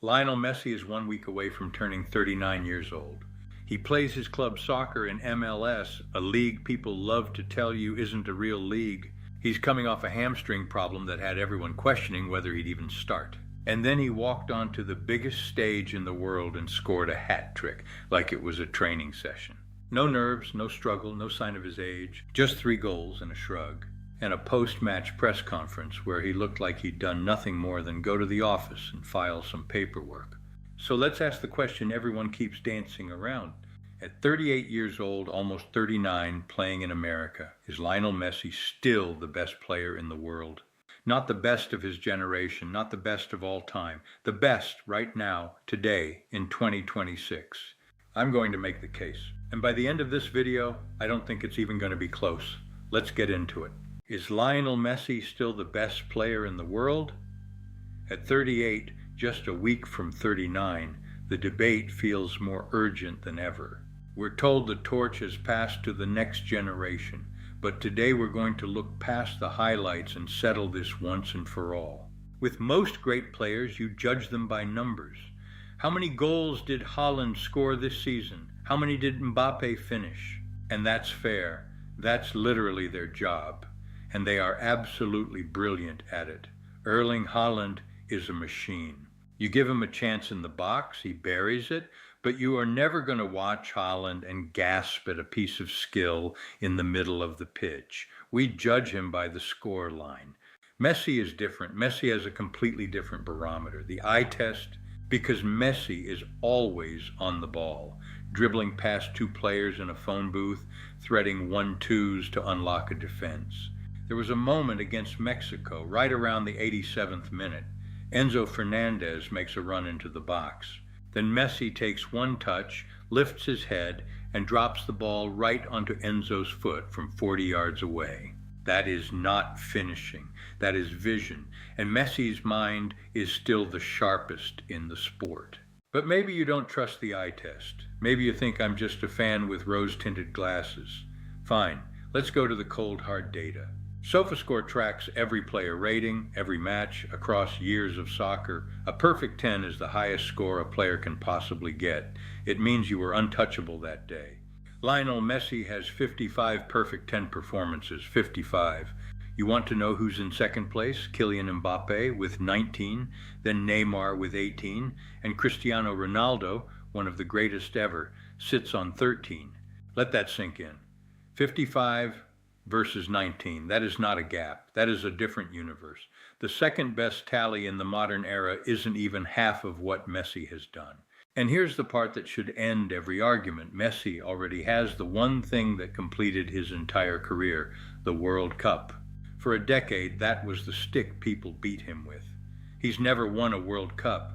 Lionel Messi is 1 week away from turning 39 years old. He plays his club soccer in MLS, a league people love to tell you isn't a real league. He's coming off a hamstring problem that had everyone questioning whether he'd even start. And then he walked onto the biggest stage in the world and scored a hat trick, like it was a training session. No nerves, no struggle, no sign of his age, just 3 goals and a shrug. And a post-match press conference where he looked like he'd done nothing more than go to the office and file some paperwork. So let's ask the question everyone keeps dancing around. At 38 years old, almost 39, playing in America, is Lionel Messi still the best player in the world? Not the best of his generation, not the best of all time, the best right now, today, in 2026. I'm going to make the case. And by the end of this video, I don't think it's even going to be close. Let's get into it. Is Lionel Messi still the best player in the world? At 38, just a week from 39, the debate feels more urgent than ever. We're told the torch has passed to the next generation, but today we're going to look past the highlights and settle this once and for all. With most great players, you judge them by numbers. How many goals did Haaland score this season? How many did Mbappe finish? And that's fair. That's literally their job. And they are absolutely brilliant at it. Erling Haaland is a machine. You give him a chance in the box, he buries it, but you are never going to watch Haaland and gasp at a piece of skill in the middle of the pitch. We judge him by the score line. Messi is different. Messi has a completely different barometer. The eye test, because Messi is always on the ball, dribbling past 2 players in a phone booth, threading 1-2s to unlock a defense. There was a moment against Mexico, right around the 87th minute. Enzo Fernandez makes a run into the box. Then Messi takes 1 touch, lifts his head, and drops the ball right onto Enzo's foot from 40 yards away. That is not finishing. That is vision. And Messi's mind is still the sharpest in the sport. But maybe you don't trust the eye test. Maybe you think I'm just a fan with rose-tinted glasses. Fine, let's go to the cold, hard data. SofaScore tracks every player rating, every match, across years of soccer. A perfect 10 is the highest score a player can possibly get. It means you were untouchable that day. Lionel Messi has 55 perfect 10 performances, 55. You want to know who's in second place? Kylian Mbappe with 19, then Neymar with 18, and Cristiano Ronaldo, one of the greatest ever, sits on 13. Let that sink in. 55 versus 19. That is not a gap. That is a different universe. The second best tally in the modern era isn't even half of what Messi has done. And here's the part that should end every argument. Messi already has the one thing that completed his entire career, the World Cup. For a decade, that was the stick people beat him with. He's never won a World Cup.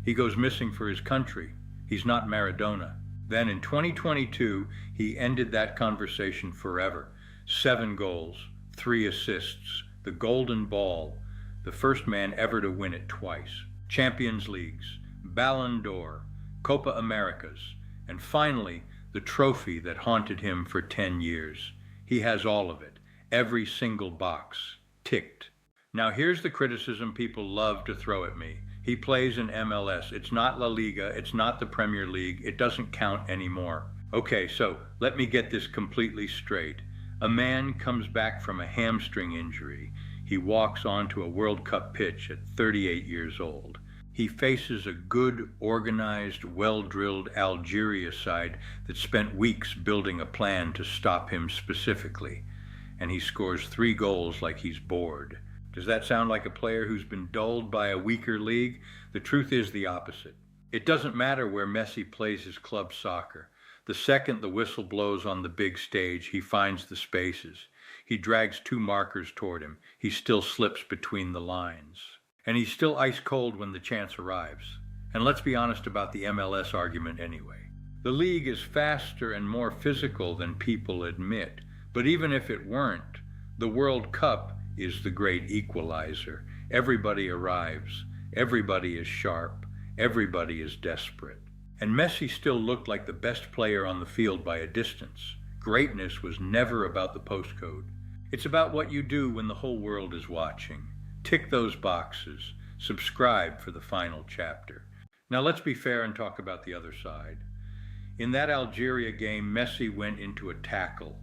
He goes missing for his country. He's not Maradona. Then in 2022, he ended that conversation forever. 7 goals, 3 assists, the Golden Ball, the first man ever to win it twice, Champions Leagues, Ballon d'Or, Copa Americas, and finally, the trophy that haunted him for 10 years. He has all of it, every single box, ticked. Now here's the criticism people love to throw at me. He plays in MLS. It's not La Liga, it's not the Premier League, it doesn't count anymore. Okay, so let me get this completely straight. A man comes back from a hamstring injury. He walks onto a World Cup pitch at 38 years old. He faces a good, organized, well-drilled Algeria side that spent weeks building a plan to stop him specifically. And he scores 3 goals like he's bored. Does that sound like a player who's been dulled by a weaker league? The truth is the opposite. It doesn't matter where Messi plays his club soccer. The second the whistle blows on the big stage, he finds the spaces. He drags 2 markers toward him. He still slips between the lines. And he's still ice cold when the chance arrives. And let's be honest about the MLS argument anyway. The league is faster and more physical than people admit. But even if it weren't, the World Cup is the great equalizer. Everybody arrives. Everybody is sharp. Everybody is desperate. And Messi still looked like the best player on the field by a distance. Greatness was never about the postcode. It's about what you do when the whole world is watching. Tick those boxes. Subscribe for the final chapter. Now let's be fair and talk about the other side. In that Algeria game, Messi went into a tackle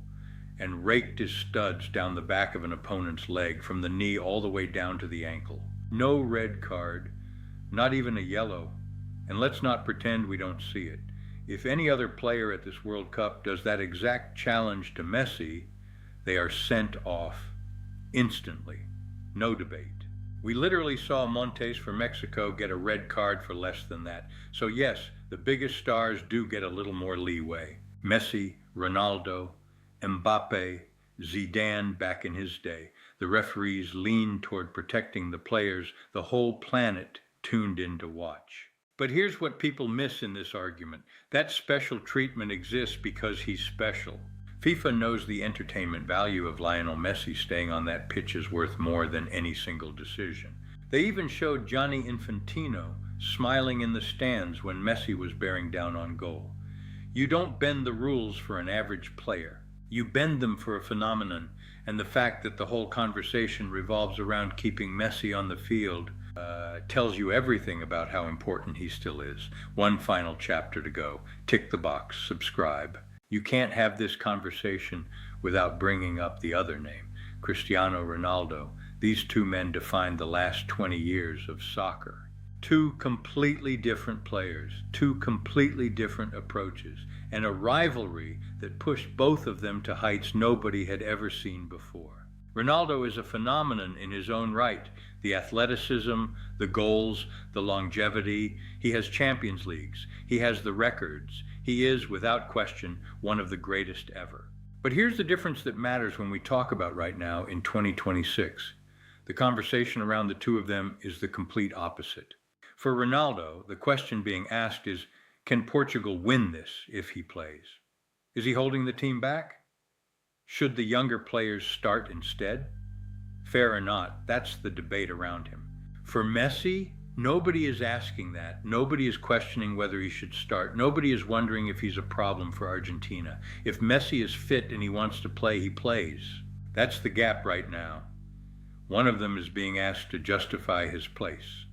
and raked his studs down the back of an opponent's leg from the knee all the way down to the ankle. No red card, not even a yellow, and let's not pretend we don't see it. If any other player at this World Cup does that exact challenge to Messi, they are sent off instantly. No debate. We literally saw Montes for Mexico get a red card for less than that. So yes, the biggest stars do get a little more leeway. Messi, Ronaldo, Mbappe, Zidane back in his day. The referees leaned toward protecting the players. The whole planet tuned in to watch. But here's what people miss in this argument. That special treatment exists because he's special. FIFA knows the entertainment value of Lionel Messi staying on that pitch is worth more than any single decision. They even showed Gianni Infantino smiling in the stands when Messi was bearing down on goal. You don't bend the rules for an average player. You bend them for a phenomenon, and the fact that the whole conversation revolves around keeping Messi on the field tells you everything about how important he still is. One final chapter to go. Tick the box, subscribe. You can't have this conversation without bringing up the other name, Cristiano Ronaldo. These two men defined the last 20 years of soccer. Two completely different players, two completely different approaches, and a rivalry that pushed both of them to heights nobody had ever seen before. Ronaldo is a phenomenon in his own right. The athleticism, the goals, the longevity. He has Champions Leagues. He has the records. He is, without question, one of the greatest ever. But here's the difference that matters when we talk about right now in 2026. The conversation around the two of them is the complete opposite. For Ronaldo, the question being asked is, can Portugal win this if he plays? Is he holding the team back? Should the younger players start instead? Fair or not, that's the debate around him. For Messi, nobody is asking that. Nobody is questioning whether he should start. Nobody is wondering if he's a problem for Argentina. If Messi is fit and he wants to play, he plays. That's the gap right now. One of them is being asked to justify his place.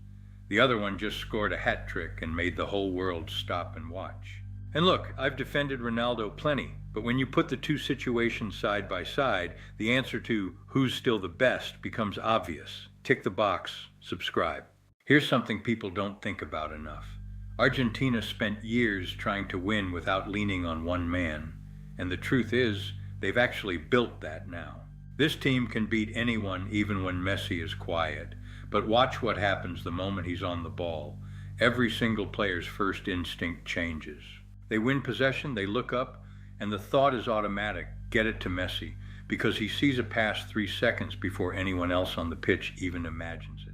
The other one just scored a hat trick and made the whole world stop and watch. And look, I've defended Ronaldo plenty, but when you put the two situations side by side, the answer to who's still the best becomes obvious. Tick the box, subscribe. Here's something people don't think about enough. Argentina spent years trying to win without leaning on one man, and the truth is, they've actually built that now. This team can beat anyone even when Messi is quiet, but watch what happens the moment he's on the ball. Every single player's first instinct changes. They win possession, they look up, and the thought is automatic, get it to Messi, because he sees a pass 3 seconds before anyone else on the pitch even imagines it.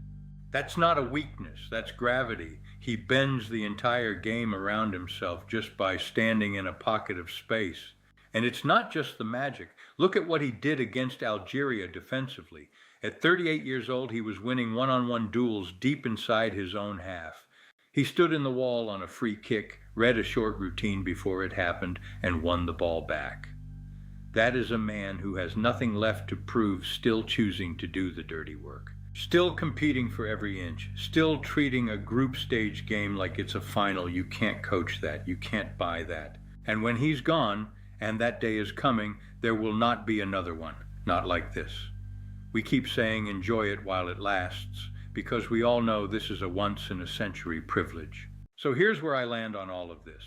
That's not a weakness, that's gravity. He bends the entire game around himself just by standing in a pocket of space. And it's not just the magic. Look at what he did against Algeria defensively. At 38 years old, he was winning one-on-one duels deep inside his own half. He stood in the wall on a free kick, read a short routine before it happened, and won the ball back. That is a man who has nothing left to prove, still choosing to do the dirty work. Still competing for every inch, still treating a group stage game like it's a final. You can't coach that, you can't buy that. And when he's gone, and that day is coming, there will not be another one, not like this. We keep saying enjoy it while it lasts, because we all know this is a once-in-a-century privilege. So here's where I land on all of this.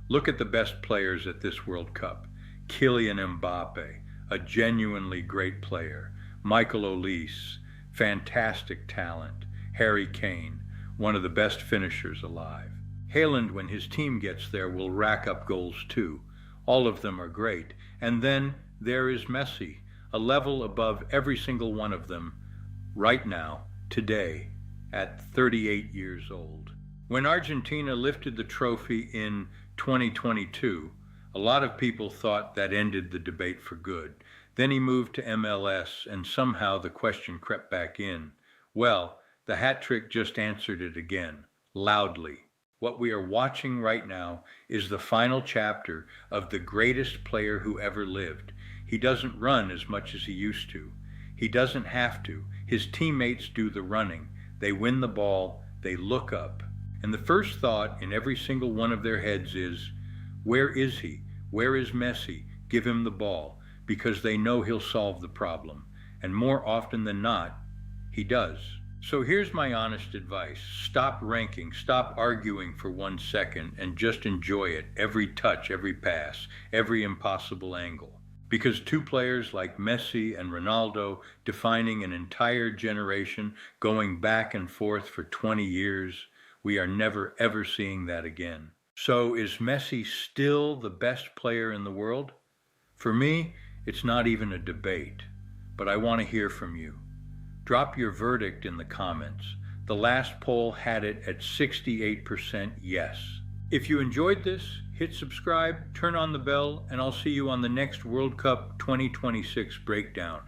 Look at the best players at this World Cup. Kylian Mbappe, a genuinely great player. Michael Olise, fantastic talent. Harry Kane, one of the best finishers alive. Haaland, when his team gets there, will rack up goals too. All of them are great. And then there is Messi, a level above every single one of them, right now, today, at 38 years old. When Argentina lifted the trophy in 2022, a lot of people thought that ended the debate for good. Then he moved to MLS, and somehow the question crept back in. Well, the hat trick just answered it again, loudly. What we are watching right now is the final chapter of the greatest player who ever lived. He doesn't run as much as he used to. He doesn't have to. His teammates do the running. They win the ball, they look up, And the first thought in every single one of their heads is, where is he? Where is Messi? Give him the ball, because they know he'll solve the problem. And more often than not, he does. So here's my honest advice. Stop ranking, stop arguing for 1 second, and just enjoy it. Every touch, every pass, every impossible angle. Because two players like Messi and Ronaldo, defining an entire generation, going back and forth for 20 years, we are never ever seeing that again. So is Messi still the best player in the world? For me, it's not even a debate, but I want to hear from you. Drop your verdict in the comments. The last poll had it at 68% yes. If you enjoyed this, hit subscribe, turn on the bell, and I'll see you on the next World Cup 2026 breakdown.